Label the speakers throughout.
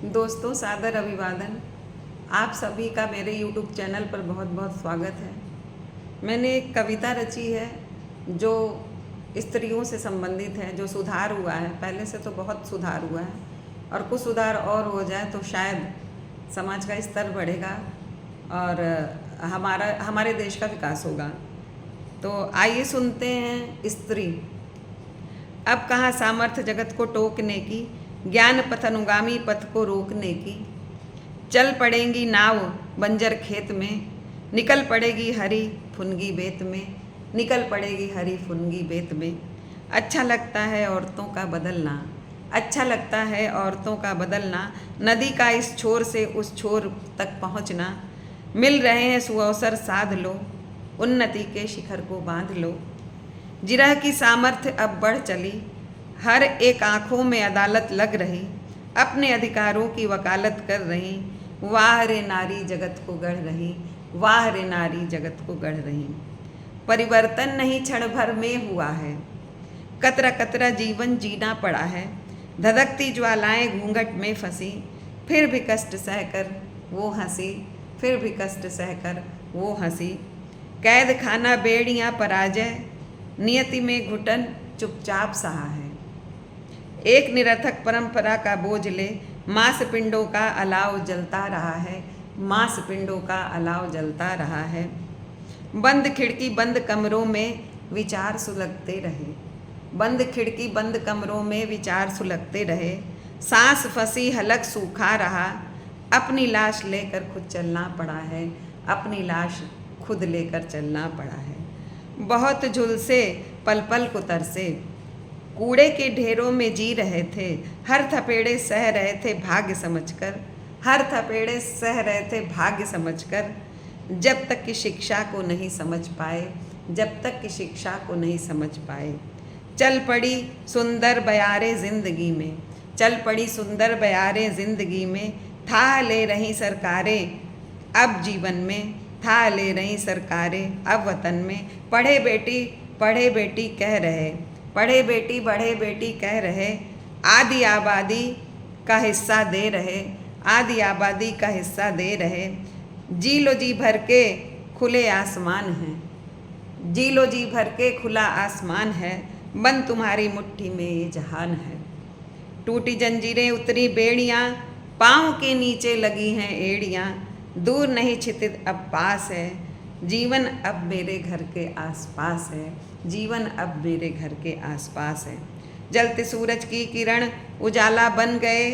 Speaker 1: दोस्तों, सादर अभिवादन। आप सभी का मेरे YouTube चैनल पर बहुत बहुत स्वागत है। मैंने एक कविता रची है जो स्त्रियों से संबंधित है, जो सुधार हुआ है। पहले से तो बहुत सुधार हुआ है और कुछ सुधार और हो जाए तो शायद समाज का स्तर बढ़ेगा और हमारे देश का विकास होगा। तो आइए सुनते हैं। स्त्री, अब कहाँ सामर्थ्य जगत को टोकने की, ज्ञान पथ अनुगामी पथ को रोकने की। चल पड़ेंगी नाव बंजर खेत में, निकल पड़ेगी हरी फुनगी बेत में, निकल पड़ेगी हरी फुनगी बेत में। अच्छा लगता है औरतों का बदलना, अच्छा लगता है औरतों का बदलना, नदी का इस छोर से उस छोर तक पहुँचना। मिल रहे हैं सुअवसर साध लो, उन्नति के शिखर को बांध लो। जिरह की सामर्थ्य अब बढ़ चली, हर एक आँखों में अदालत लग रही, अपने अधिकारों की वकालत कर रही। वाह रे नारी जगत को गढ़ रही, वाह रे नारी जगत को गढ़ रही। परिवर्तन नहीं क्षण भर में हुआ है, कतरा कतरा जीवन जीना पड़ा है। धधकती ज्वालाएं घूंघट में फंसी, फिर भी कष्ट सहकर वो हंसी, फिर भी कष्ट सहकर वो हंसी। कैद खाना बेड़ियाँ पराजय, नियति में घुटन चुपचाप सहा है। एक निरर्थक परंपरा का बोझ ले, मांस पिंडों का अलाव जलता रहा है, मांस पिंडों का अलाव जलता रहा है। बंद खिड़की बंद कमरों में विचार सुलगते रहे, बंद खिड़की बंद कमरों में विचार सुलगते रहे। सांस फंसी हलक सूखा रहा, अपनी लाश लेकर खुद चलना पड़ा है, अपनी लाश खुद लेकर चलना पड़ा है। बहुत झुलसे पल पल को तरसे, कूड़े के ढेरों में जी रहे थे, हर थपेड़े सह रहे थे भाग्य समझकर, हर थपेड़े सह रहे थे भाग्य समझकर। जब तक कि शिक्षा को नहीं समझ पाए, जब तक कि शिक्षा को नहीं समझ पाए। चल पड़ी सुंदर बयारे जिंदगी में, चल पड़ी सुंदर बयारे जिंदगी में। था ले रही सरकारें अब जीवन में, था ले रही सरकारें अब वतन में। पढ़े बेटी कह रहे, पढ़े बेटी बढ़े बेटी कह रहे। आधी आबादी का हिस्सा दे रहे, आधी आबादी का हिस्सा दे रहे। जी लो जी भर के खुले आसमान है, जी लो जी भर के खुला आसमान है। बंद तुम्हारी मुट्ठी में ये जहान है। टूटी जंजीरें उतरी बेड़ियाँ, पाँव के नीचे लगी हैं एड़ियाँ। दूर नहीं छितित अब पास है, जीवन अब मेरे घर के आसपास है, जीवन अब मेरे घर के आसपास है। जलते सूरज की किरण उजाला बन गए,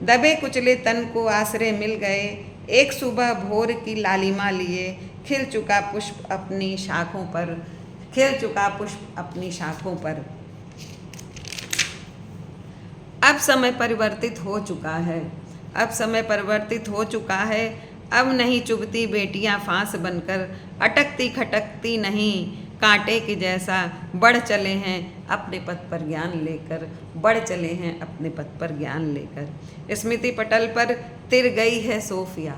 Speaker 1: दबे कुचले तन को आसरे मिल गए। एक सुबह भोर की लालिमा लिए, खिल चुका पुष्प अपनी शाखों पर, खिल चुका पुष्प अपनी शाखों पर। अब समय परिवर्तित हो चुका है, अब समय परिवर्तित हो चुका है। अब नहीं चुभती बेटियां फांस बनकर, अटकती खटकती नहीं कांटे के जैसा। बढ़ चले हैं अपने पथ पर ज्ञान लेकर, बढ़ चले हैं अपने पथ पर ज्ञान लेकर। स्मृति पटल पर तिर गई है सोफिया,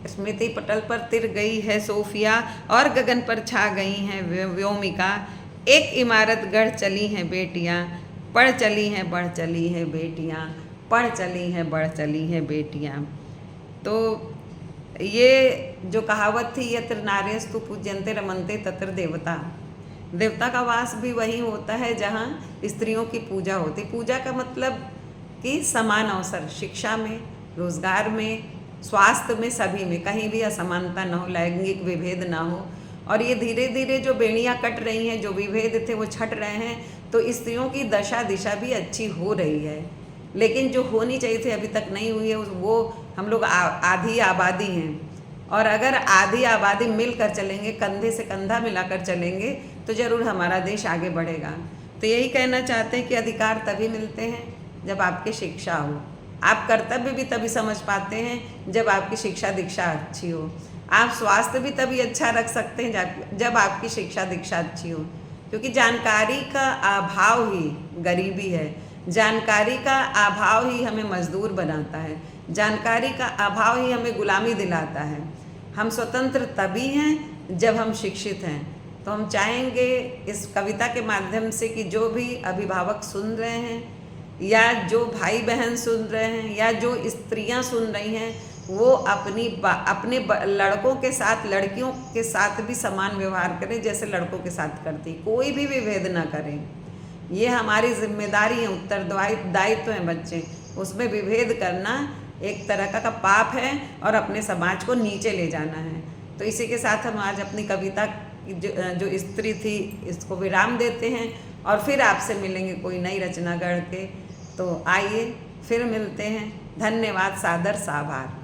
Speaker 1: स्मृति पटल पर तिर गई है सोफिया, और गगन पर छा गई हैं व्योमिका। एक इमारत गढ़ चली हैं बेटियां, पढ़ चली हैं बढ़ चली हैं बेटियां, पढ़ चली हैं बढ़ चली हैं बेटियां। तो ये जो कहावत थी, यत्र नार्यस्तु पूज्यन्ते रमन्ते तत्र देवता। देवता का वास भी वहीं होता है जहाँ स्त्रियों की पूजा होती। पूजा का मतलब कि समान अवसर, शिक्षा में, रोजगार में, स्वास्थ्य में, सभी में कहीं भी असमानता न हो, लैंगिक विभेद ना हो। और ये धीरे धीरे जो बेड़ियाँ कट रही हैं, जो विभेद थे वो छट रहे हैं, तो स्त्रियों की दशा दिशा भी अच्छी हो रही है। लेकिन जो होनी चाहिए थी अभी तक नहीं हुई है, वो हम लोग आधी आबादी हैं। और अगर आधी आबादी मिलकर चलेंगे, कंधे से कंधा मिलाकर चलेंगे, तो ज़रूर हमारा देश आगे बढ़ेगा। तो यही कहना चाहते हैं कि अधिकार तभी मिलते हैं जब आपकी शिक्षा हो। आप कर्तव्य भी तभी समझ पाते हैं जब आपकी शिक्षा दीक्षा अच्छी हो। आप स्वास्थ्य भी तभी अच्छा रख सकते हैं जब आपकी शिक्षा दीक्षा अच्छी हो। क्योंकि जानकारी का अभाव ही गरीबी है, जानकारी का अभाव ही हमें मजदूर बनाता है, जानकारी का अभाव ही हमें गुलामी दिलाता है। हम स्वतंत्र तभी हैं जब हम शिक्षित हैं। तो हम चाहेंगे इस कविता के माध्यम से कि जो भी अभिभावक सुन रहे हैं, या जो भाई बहन सुन रहे हैं या जो स्त्रियां सुन रही हैं, वो अपने लड़कों के साथ लड़कियों के साथ भी समान व्यवहार करें जैसे लड़कों के साथ करती, कोई भी विभेद ना करें। ये हमारी जिम्मेदारी है, उत्तरदायित्व है बच्चे, उसमें विभेद करना एक तरह का पाप है और अपने समाज को नीचे ले जाना है। तो इसी के साथ हम आज अपनी कविता जो स्त्री थी इसको विराम देते हैं और फिर आपसे मिलेंगे कोई नई रचना गढ़ के। तो आइए फिर मिलते हैं। धन्यवाद, सादर साभार।